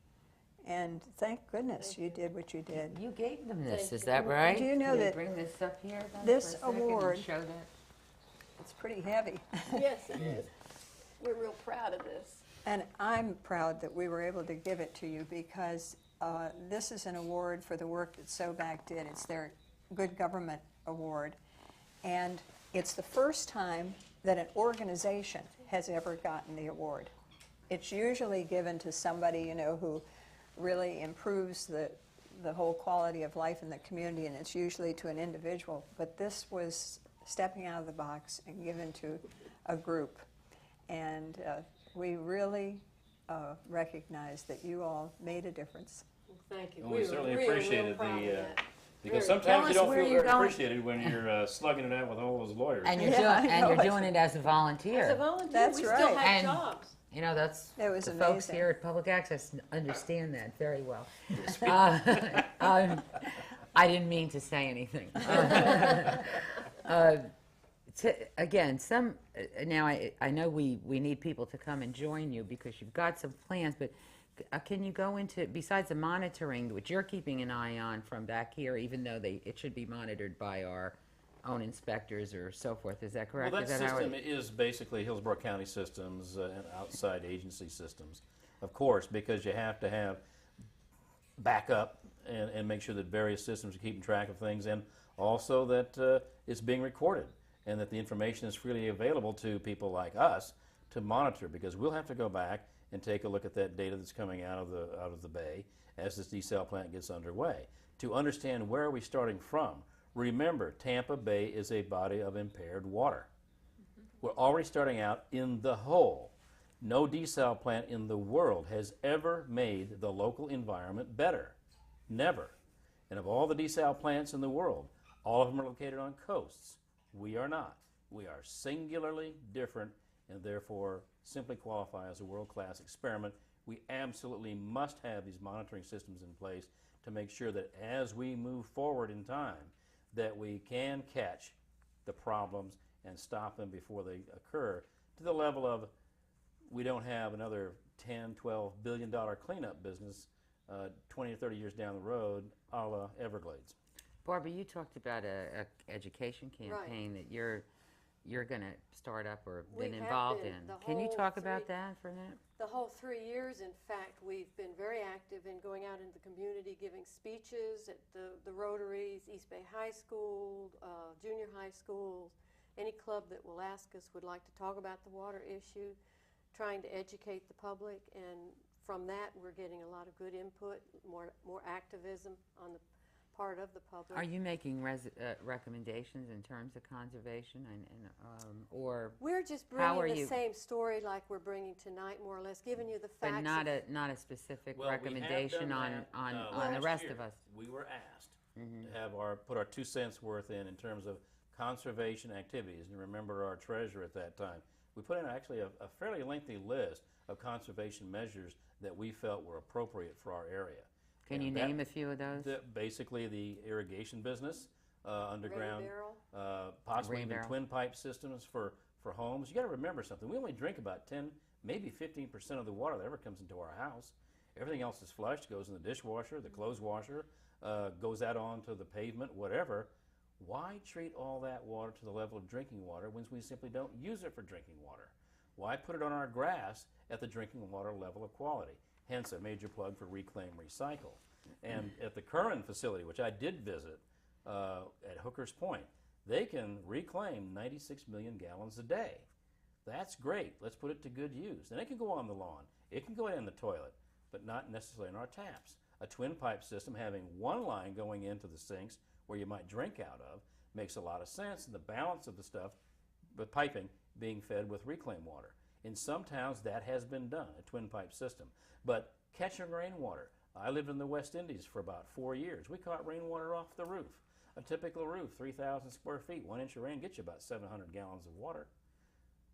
And thank goodness you did what you did. You gave them this, Thank is you. that right? Do you know Can that bring this up here then this for a second and award- show that? It's pretty heavy. Yes, it is. We're real proud of this. And I'm proud that we were able to give it to you because this is an award for the work that SOBAC did. It's their Good Government Award. And it's the first time that an organization has ever gotten the award. It's usually given to somebody, you know, who really improves the whole quality of life in the community, and it's usually to an individual. But this was stepping out of the box and given to a group. And we really recognize that you all made a difference. Well, thank you. And we were certainly real appreciated proud of the, that. because Very. Tell sometimes you us don't where feel you're very going. appreciated when you're slugging it out with all those lawyers. And you're, Yeah, I know. you're doing it as a volunteer. As a volunteer, That's we still right. have And- jobs. You know, that's It was the folks amazing. here at Public Access understand that very well. I didn't mean to say anything. Again, now I know we need people to come and join you because you've got some plans, but can you go into, besides the monitoring, which you're keeping an eye on from back here, even though it should be monitored by our own inspectors or so forth, is that correct? Well, that Is how system is basically Hillsborough County systems and outside agency systems, of course, because you have to have backup and make sure that various systems are keeping track of things, and also that it's being recorded and that the information is freely available to people like us to monitor, because we'll have to go back and take a look at that data that's coming out of the bay as this desal plant gets underway to understand where are we starting from. Remember, Tampa Bay is a body of impaired water. We're already starting out in the hole. No desal plant in the world has ever made the local environment better. Never. And of all the desal plants in the world, all of them are located on coasts. We are not. We are singularly different and therefore simply qualify as a world-class experiment. We absolutely must have these monitoring systems in place to make sure that as we move forward in time, that we can catch the problems and stop them before they occur to the level of we don't have another $10, $12 billion cleanup business 20 or 30 years down the road a la Everglades. Barbara, you talked about a education campaign that you're going to start up or We been have involved been. in. The Can you whole talk about 3 that for a minute? The whole 3 years, in fact, we've been very active in going out into the community, giving speeches at the Rotaries, East Bay High School, junior high schools, any club that will ask us would like to talk about the water issue, trying to educate the public, and from that we're getting a lot of good input, more activism on the part of the public. Are you making recommendations in terms of conservation or We're just How are bringing the you- same story like we're bringing tonight, more or less, giving you the facts. but not of- not a specific Well, we have recommendation done on that, on the last rest year. of us? We were asked to have put our 2 cents worth in terms of conservation activities. And remember our treasurer at that time. We put in actually a fairly lengthy list of conservation measures that we felt were appropriate for our area. Can And you that- name a few of those? Basically the irrigation business, underground, Rain barrel. possibly Rain even barrel. twin pipe systems for homes. You got to remember something. We only drink about 10, maybe 15% of the water that ever comes into our house. Everything else is flushed, goes in the dishwasher, the clothes washer, goes out onto the pavement, whatever. Why treat all that water to the level of drinking water when we simply don't use it for drinking water? Why put it on our grass at the drinking water level of quality? Hence a major plug for Reclaim Recycle. And at the Curran facility, which I did visit at Hooker's Point, They can reclaim 96 million gallons a day. That's great. Let's put it to good use. And it can go on the lawn. It can go in the toilet, but not necessarily in our taps. A twin pipe system having one line going into the sinks where you might drink out of makes a lot of sense, and the balance of the stuff, the piping, being fed with reclaimed water. In some towns that has been done, a twin pipe system. But catching rainwater, I lived in the West Indies for about 4 years. We caught rainwater off the roof. A typical roof, 3,000 square feet, 1 inch of rain gets you about 700 gallons of water.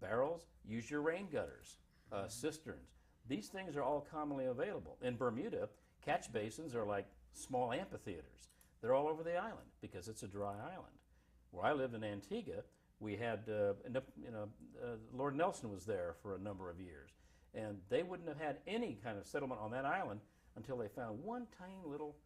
Barrels, use your rain gutters, cisterns. These things are all commonly available. In Bermuda, catch basins are like small amphitheaters. They're all over the island because it's a dry island. Where I lived in Antigua, we had, Lord Nelson was there for a number of years. And they wouldn't have had any kind of settlement on that island until they found one tiny little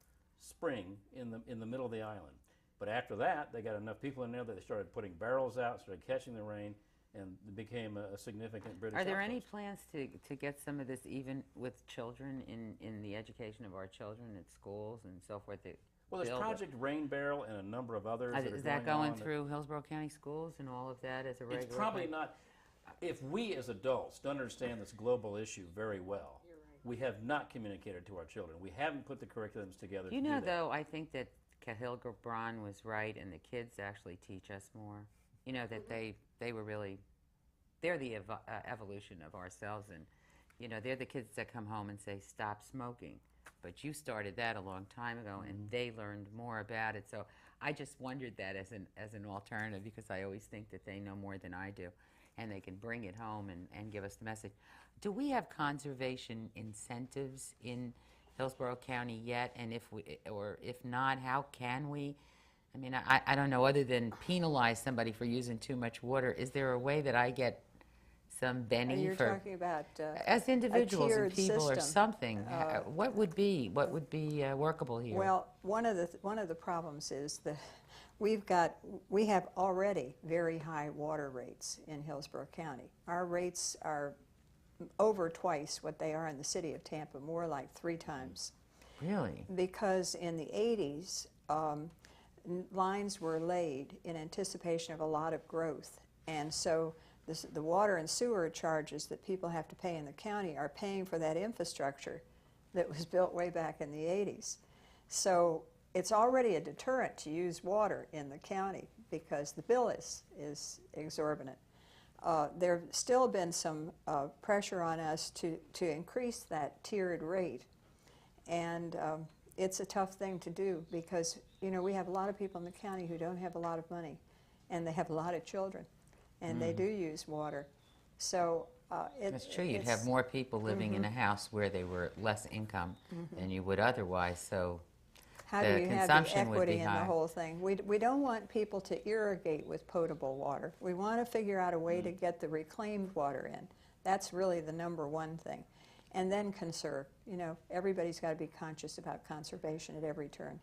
spring in the middle of the island. But after that, they got enough people in there that they started putting barrels out, started catching the rain, and it became a significant British Are there outpost. any plans to get some of this even with children in the education of our children at schools and so forth? Well, there's Project Rain Barrel and a number of others that are is that going going on through Hillsborough County schools and all of that as a regular It's probably thing? not. If we as adults don't understand this global issue very well, we have not communicated to our children. We haven't put the curriculums together You to know, do that. though, I think that Cahill Gibran was right, and the kids actually teach us more. You know, that they were really, they're the evolution of ourselves, and, you know, they're the kids that come home and say, stop smoking. But you started that a long time ago, and they learned more about it. So I just wondered that as an alternative, because I always think that they know more than I do, and they can bring it home and give us the message. Do we have conservation incentives in Hillsborough County yet? And if not, how can we? I mean, I don't know, other than penalize somebody for using too much water, is there a way that I get some benny You're for talking about as individuals and tiered people or system. something? What would be workable here? Well, one of the problems is that we have already very high water rates in Hillsborough County. Our rates are over twice what they are in the city of Tampa, more like 3 times. Really? Because in the 80s, lines were laid in anticipation of a lot of growth, and so the water and sewer charges that people have to pay in the county are paying for that infrastructure that was built way back in the 80s. So it's already a deterrent to use water in the county because the bill is exorbitant. There's still been some pressure on us to increase that tiered rate, and it's a tough thing to do because, you know, we have a lot of people in the county who don't have a lot of money, and they have a lot of children, and they do use water. So That's true. You'd have more people living in a house where they were less income than you would otherwise. So how the do you have the consumption would equity be in the high. whole thing? We don't want people to irrigate with potable water. We want to figure out a way to get the reclaimed water in. That's really the #1 thing. And then conserve. You know, everybody's got to be conscious about conservation at every turn.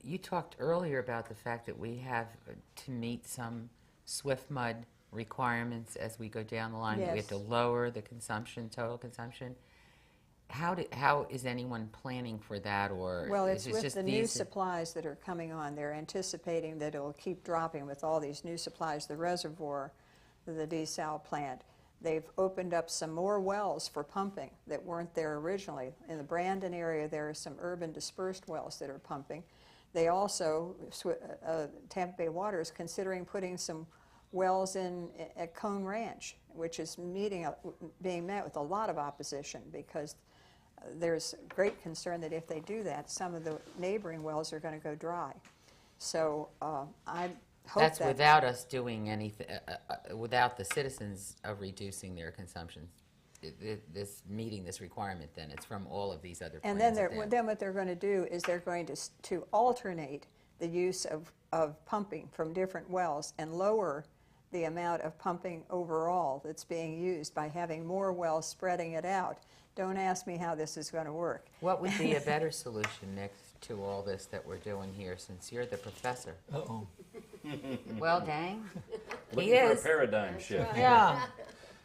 You talked earlier about the fact that we have to meet some swift mud requirements as we go down the line. Yes. We have to lower the consumption, total consumption. How is anyone planning for that, or Well, is it's it with just the new these? supplies that are coming on. They're anticipating that it'll keep dropping with all these new supplies. The reservoir, the desal plant, they've opened up some more wells for pumping that weren't there originally. In the Brandon area, there are some urban dispersed wells that are pumping. They also, Tampa Bay Water is considering putting some wells in at Cone Ranch, which is being met with a lot of opposition because there's great concern that if they do that, some of the neighboring wells are going to go dry. So I hope That's that without us doing anything, without the citizens of reducing their consumption. This meeting this requirement, then it's from all of these other and plans. then what they're going to do is they're going to alternate the use of pumping from different wells and lower the amount of pumping overall that's being used by having more wells spreading it out. Don't ask me how this is going to work. What would be a better solution next to all this that we're doing here, since you're the professor? Uh-oh. Well, dang. Looking He for is. a paradigm shift. Yeah.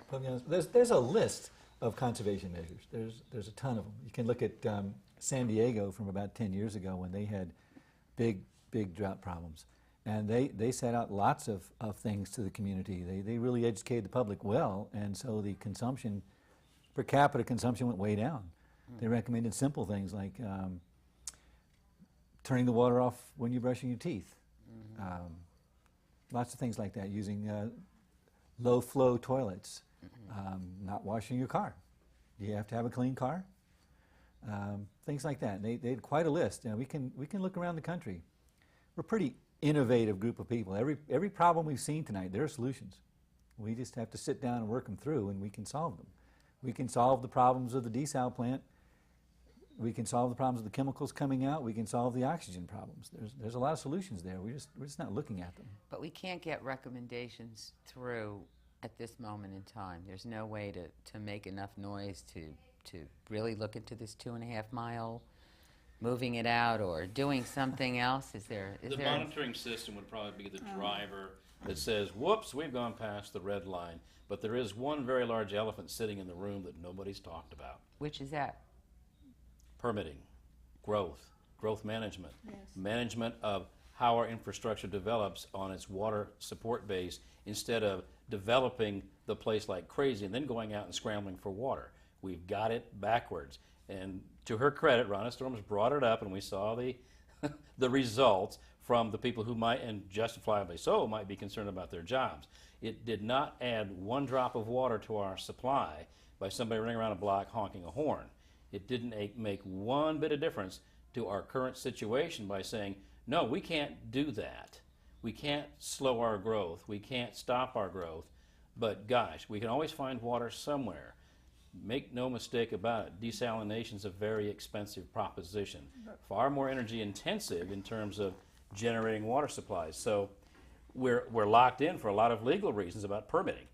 But, you know, there's a list of conservation measures. There's a ton of them. You can look at San Diego from about 10 years ago when they had big drought problems. And they set out lots of things to the community. They really educated the public well, and so the consumption, per capita consumption went way down. They recommended simple things like turning the water off when you're brushing your teeth. Lots of things like that, using low flow toilets, not washing your car. You have to have a clean car. Things like that. They had quite a list. We can look around the country. We're a pretty innovative group of people. Every problem we've seen tonight, there are solutions. We just have to sit down and work them through, and we can solve them. We can solve the problems of the desal plant. We can solve the problems of the chemicals coming out. We can solve the oxygen problems. There's a lot of solutions there. We're just not looking at them. But we can't get recommendations through at this moment in time. There's no way to make enough noise to really look into this 2.5 mile, moving it out or doing something else. Is there? The monitoring system would probably be the driver that says, whoops, we've gone past the red line. But there is one very large elephant sitting in the room that nobody's talked about. Which is that? Permitting, growth management, Yes. management of how our infrastructure develops on its water support base instead of developing the place like crazy and then going out and scrambling for water. We've got it backwards. And to her credit, Rhonda Storms brought it up, and we saw the the results from the people who might, and justifiably so, might be concerned about their jobs. It did not add one drop of water to our supply by somebody running around a block honking a horn. It didn't make one bit of difference to our current situation by saying, no, we can't do that. We can't slow our growth. We can't stop our growth. But gosh, we can always find water somewhere. Make no mistake about it, desalination is a very expensive proposition, far more energy intensive in terms of generating water supplies. So we're locked in for a lot of legal reasons about permitting.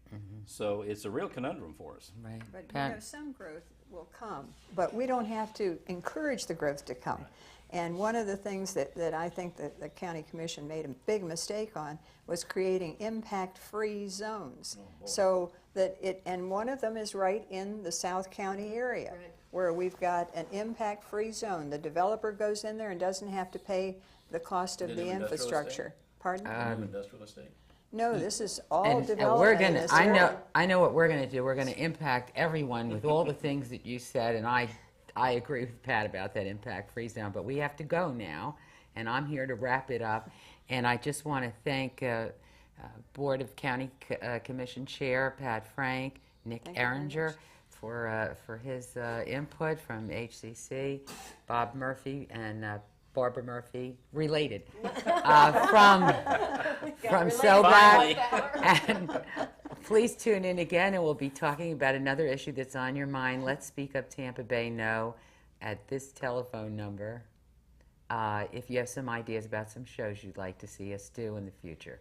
So it's a real conundrum for us. Right. But Pat? some growth will come, but we don't have to encourage the growth to come. And one of the things that I think that the county commission made a big mistake on was creating impact-free zones. So that and one of them is right in the South County area, where we've got an impact-free zone. The developer goes in there and doesn't have to pay the cost of The the new industrial infrastructure. Pardon? Industrial estate. No, this is all And development we're in gonna. this I area. know what we're gonna do. We're gonna impact everyone with all the things that you said, and I agree with Pat about that impact-free zone. But we have to go now, and I'm here to wrap it up. And I just want to thank Board of County Commission Chair Pat Frank, Nick Thank you very Erringer much. for his input from HCC, Bob Murphy and Barbara Murphy, related, from SOBAC. And please tune in again, and we'll be talking about another issue that's on your mind. Let's Speak Up Tampa Bay No at this telephone number if you have some ideas about some shows you'd like to see us do in the future.